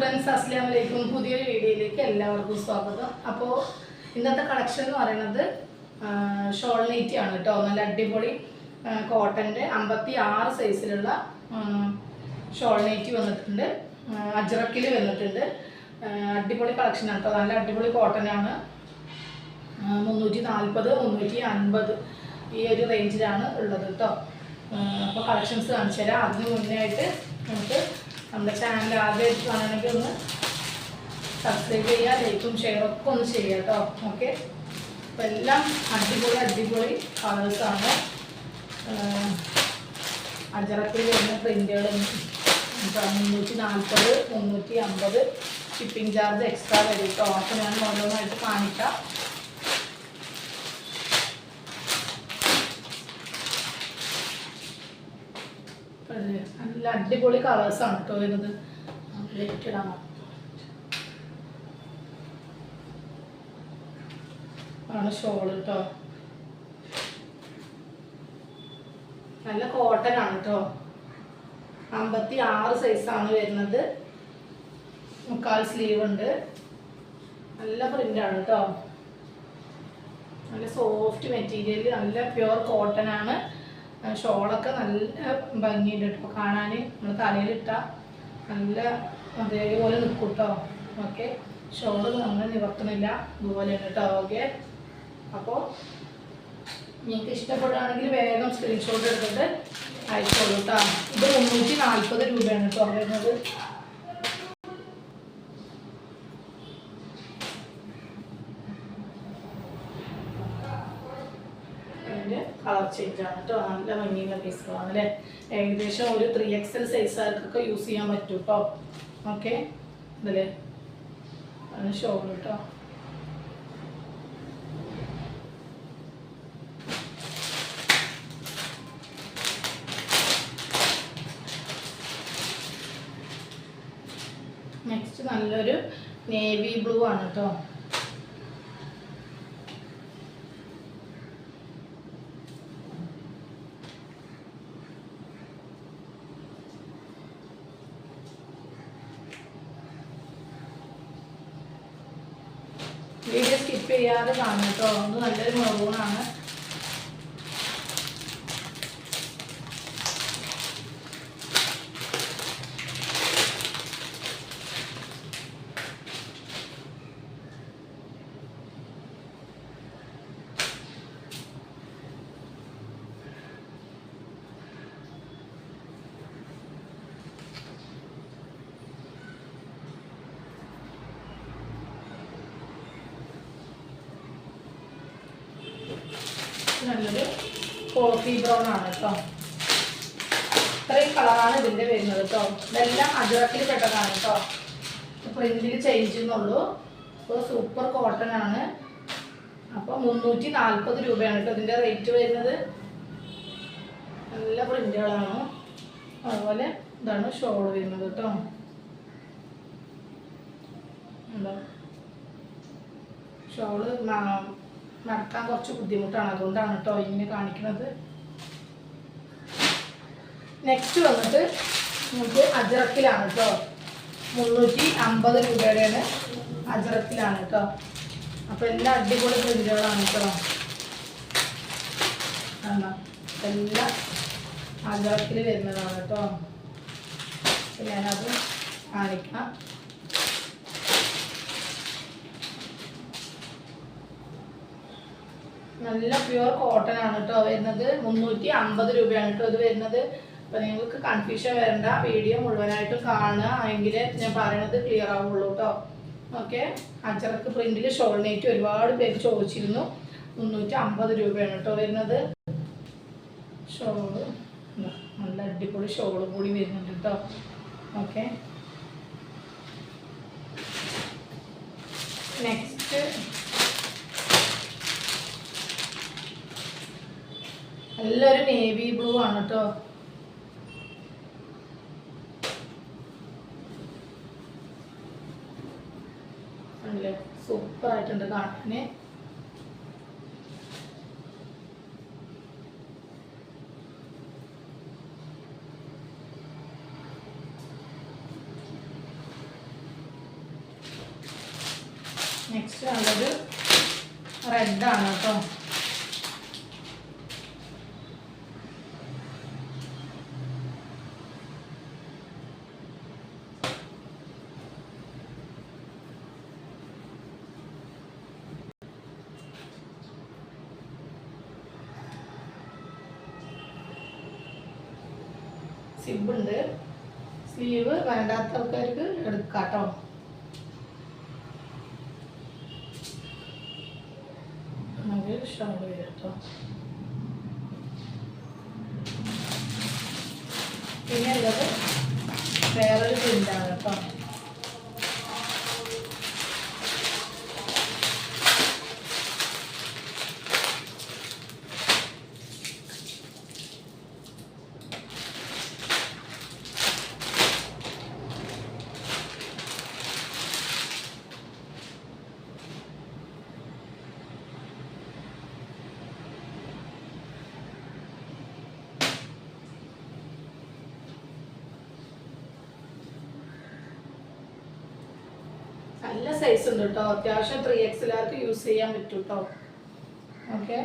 Friends, അസ്സലാമു അലൈക്കും. പുതിയൊരു വീഡിയോയിലേക്ക് എല്ലാവർക്കും സ്വാഗതം. അപ്പോൾ ഇന്നത്തെ കളക്ഷൻ എന്ന് പറയുന്നത് ഷോൾ നൈറ്റി ആണ് കേട്ടോ. നല്ല അടിപൊളി കോട്ടൻ്റെ 56 സൈസിലുള്ള ഷോൾ നൈറ്റി വന്നിട്ടുണ്ട്. അജ്രക്കിൽ വന്നിട്ടുണ്ട്. അടിപൊളി കളക്ഷനാണ് കേട്ടോ. നല്ല അടിപൊളി കോട്ടനാണ്. 340 350 ഈ ഒരു റേഞ്ചിലാണ് ഉള്ളത് കേട്ടോ. അപ്പോൾ കളക്ഷൻസ് കാണിച്ചു തരാം. അതിന് മുന്നേ ആയിട്ട് നമുക്ക് നമ്മുടെ ചാനൽ ആദ്യമായിട്ട് കാണണമെങ്കിൽ ഒന്ന് സബ്സ്ക്രൈബ് ചെയ്യുക, ലൈക്കും ഷെയറൊക്കെ ഒന്ന് ചെയ്യുക കേട്ടോ. ഓക്കെ, അപ്പോൾ എല്ലാം അടിപൊളി കളേഴ്സാണ്. അജറക്കിൽ വരുന്ന പ്രിൻ്റുകൾ 340 350 ഷിപ്പിംഗ് ചാർജ് എക്സ്ട്രാ വരും കേട്ടോ. അപ്പോൾ ഞാൻ ഓരോന്നായിട്ട് കാണിക്കാം. നല്ല അടിപൊളി കളേഴ്സാണ് കേട്ടോ വരുന്നത്. ലേറ്റഡാണ് ആണ് ഷോൾ കേട്ടോ. നല്ല കോട്ടൺ ആണ് കേട്ടോ. 56 സൈസാണ് വരുന്നത്. 3/4 സ്ലീവ് ഉണ്ട്. നല്ല പ്രിൻ്റാണ് കേട്ടോ. നല്ല സോഫ്റ്റ് മെറ്റീരിയൽ, നല്ല പ്യുവർ കോട്ടൺ ആണ്. ഷോളൊക്കെ നല്ല ഭംഗിയുണ്ട് കേട്ടോ കാണാൻ. നമ്മൾ തലയിലിട്ടാൽ നല്ല അതേപോലെ നിൽക്കും കേട്ടോ. ഓക്കെ, ഷോള് നമ്മൾ നിവർത്തുന്നില്ല, ഇതുപോലെയാണ് കേട്ടോ. ഓക്കെ, അപ്പോൾ നിങ്ങൾക്ക് ഇഷ്ടപ്പെടുകയാണെങ്കിൽ വേഗം സ്ക്രീൻഷോട്ട് എടുത്തിട്ട് അയച്ചോളൂ കേട്ടോ. ഇത് 340 രൂപയാണ് കേട്ടോ വരുന്നത്. കളർ ചേഞ്ച് ആണ് കേട്ടോ. നല്ല ഭംഗിയുള്ള പീസുകളാണ് അല്ലേ. ഏകദേശം ഒരു 3XL സൈസുകാർക്കൊക്കെ യൂസ് ചെയ്യാൻ പറ്റും കേട്ടോ. ഓക്കെ, ഇതല്ലേ ആണ് ഷോൾ കേട്ടോ. നെക്സ്റ്റ് നല്ലൊരു നേവി ബ്ലൂ ആണ് കേട്ടോ. വീഡിയോ സ്കിപ്പ് ചെയ്യാതെ കാണും കേട്ടോ. ഒന്ന് നല്ലൊരു മെറൂണാണ്. നല്ലൊരു കോഫി ബ്രൗൺ ആണ് കേട്ടോ. ഇത്രയും കളറാണ് ഇതിൻ്റെ വരുന്നത് കേട്ടോ. ഇതെല്ലാം അജറക്കിൽ പെട്ടതാണ് കേട്ടോ. പ്രിന്റിൽ ചേഞ്ച് ചെയ്യുന്നുള്ളൂ. അപ്പോൾ സൂപ്പർ കോട്ടൺ ആണ്. അപ്പോൾ 340 രൂപയാണ് കേട്ടോ ഇതിൻ്റെ റേറ്റ് വരുന്നത്. നല്ല പ്രിന്റുകളാണ്. അതുപോലെ ഇതാണ് ഷോൾ വരുന്നത് കേട്ടോ. എന്താ ഷോള് നടക്കാൻ കുറച്ച് ബുദ്ധിമുട്ടാണ്, അതുകൊണ്ടാണ് കേട്ടോ ഇങ്ങനെ കാണിക്കുന്നത്. നെക്സ്റ്റ് വന്നിട്ട് നമുക്ക് അജറക്കിലാണ് കേട്ടോ. 350 രൂപയുടെയാണ്. അജറക്കിലാണ് കേട്ടോ. അപ്പോൾ എല്ലാം അടിപൊളി പ്രിന്റുകളാണ് കേട്ടോ. എല്ലാം അജറക്കിൽ വരുന്നതാണ് കേട്ടോ. ഞാനത് കാണിക്കാം. നല്ല പ്യുവർ കോട്ടൺ ആണ് കേട്ടോ വരുന്നത്. 350 രൂപയാണ് കേട്ടോ ഇത് വരുന്നത്. അപ്പോൾ നിങ്ങൾക്ക് കൺഫ്യൂഷൻ വരണ്ട, വീഡിയോ മുഴുവനായിട്ടും കാണുക, എങ്കിൽ ഞാൻ പറയണത് ക്ലിയർ ആവുള്ളൂ കേട്ടോ. ഓക്കെ, അജറക്ക് പ്രിന്റിൽ ഷോൾ നൈറ്റ് ഒരുപാട് പേര് ചോദിച്ചിരുന്നു. 350 രൂപയാണ് കേട്ടോ വരുന്നത്. ഷോള് നല്ല അടിപൊളി ഷോള് കൂടി വരുന്നുണ്ട് കേട്ടോ. ഓക്കെ, നെക്സ്റ്റ് നല്ലൊരു നേവി ബ്ലൂ ആണ് കേട്ടോ. അല്ലേ, സൂപ്പർ ആയിട്ടുണ്ട് കാണാൻ. നെക്സ്റ്റ് നല്ലൊരു റെഡാണ് കേട്ടോ. സിബുണ്ട്. സ്ലീവ് വേണ്ടാത്ത ആൾക്കാർക്ക് എടുക്കാം കേട്ടോ. ഷോൾ വരും കേട്ടോ. പിന്നെ ഉള്ളത് വേറൊരു പ്രിൻ്റാണ് കേട്ടോ. നല്ല സൈസ് ഉണ്ട് കേട്ടോ. അത്യാവശ്യം 3XL യൂസ് ചെയ്യാൻ പറ്റും കേട്ടോ. ഓക്കെ,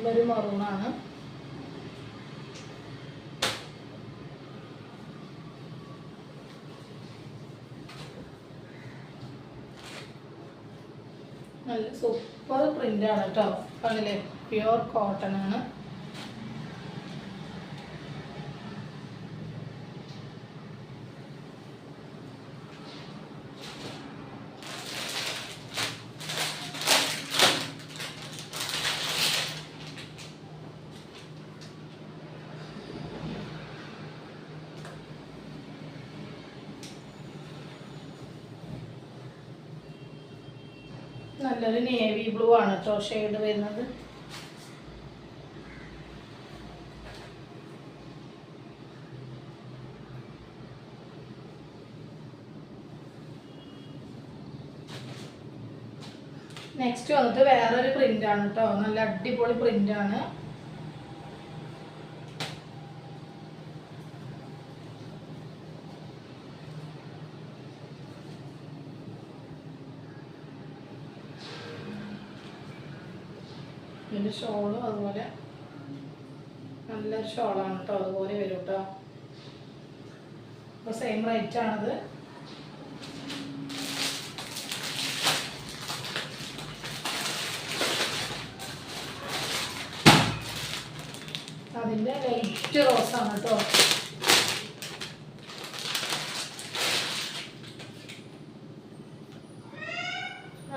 നല്ലൊരു മറൂണാണ്. നല്ല സൂപ്പർ പ്രിൻ്റാണ് കേട്ടോ. കണ്ടില്ലേ, പ്യുവർ കോട്ടൺ ആണ്. നല്ലൊരു നേവി ബ്ലൂ ആണ് കേട്ടോ ഷെയ്ഡ് വരുന്നത്. നെക്സ്റ്റ് വന്നിട്ട് വേറൊരു പ്രിന്റ് ആണ് കേട്ടോ. നല്ല അടിപൊളി പ്രിന്റ് ആണ്. ഇതിൻ്റെ ഷോളും അതുപോലെ നല്ലൊരു ഷോളാണ് കേട്ടോ. അതുപോലെ വരും കേട്ടോ. അപ്പോൾ സെയിം റേറ്റ് ആണത്. അതിൻ്റെ ലൈറ്റ് റോസാണ് കേട്ടോ.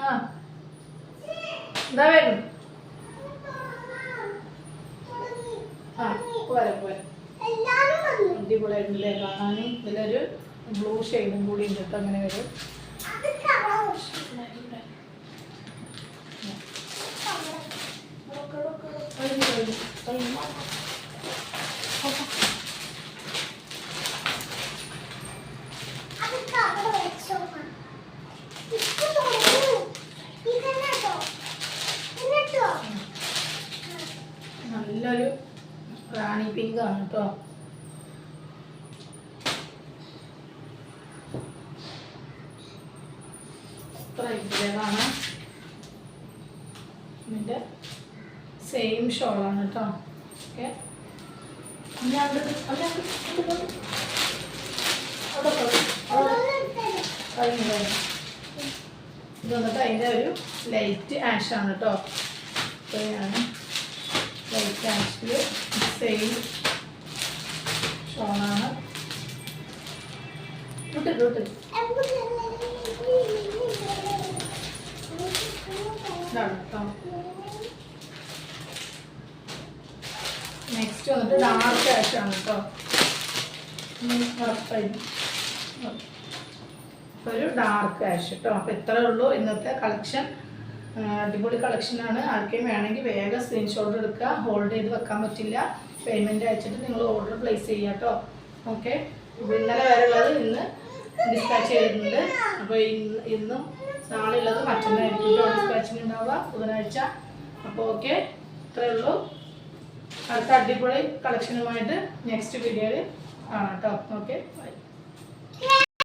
ആ എന്താ വരും? അടിപൊളിയായിട്ടുണ്ടല്ലേ കാണാൻ. ഇതിലൊരു ബ്ലൂ ഷെയ്ഡും കൂടി ഉണ്ട് കേട്ടോ. അങ്ങനെ വരും. നല്ലൊരു റാണി പിങ്ക് ആണ് കേട്ടോ. കാണാം. ഇതിൻ്റെ സെയിം ഷോളാണ് കേട്ടോ. ഓക്കെ, ഇത് വന്നിട്ട് അതിൻ്റെ ഒരു ലൈറ്റ് ആഷാണ് കേട്ടോ. ഇത്രയാണ് ലൈറ്റ് ആഷിൽ സെയിം ഷോളാണ്. നെക്സ്റ്റ് വന്നിട്ട് ഡാർക്ക് ആഷ് ആണ് കേട്ടോ. ഒരു ഡാർക്ക് ആഷ് കേട്ടോ. അപ്പോൾ ഇത്രയേ ഉള്ളൂ ഇന്നത്തെ കളക്ഷൻ. അടിപൊളി കളക്ഷനാണ്. ആർക്കെയും വേണമെങ്കിൽ വേഗം സ്ക്രീൻഷോട്ട് എടുക്കുക. ഹോൾഡ് ചെയ്ത് വെക്കാൻ പറ്റില്ല. പേയ്മെൻറ്റ് അയച്ചിട്ട് നിങ്ങൾ ഓർഡർ പ്ലേസ് ചെയ്യുക കേട്ടോ. ഓക്കെ, ഇന്നലെ വരെ ഉള്ളത് ഇന്ന് ഡിസ്പാച്ച് ചെയ്തിട്ടുണ്ട്. അപ്പോൾ ഇന്നും നാളെ ഉള്ളത് മറ്റന്നായിരിക്കും കേട്ടോ ഡിസ്പാച്ചിങ് ഉണ്ടാവുക, ബുധനാഴ്ച. അപ്പോൾ ഓക്കെ, ഇത്രയേ ഉള്ളൂ. അടുത്ത അടിപൊളി കളക്ഷനുമായിട്ട് നെക്സ്റ്റ് വീഡിയോയിൽ കാണാം കേട്ടോ. Okay, by.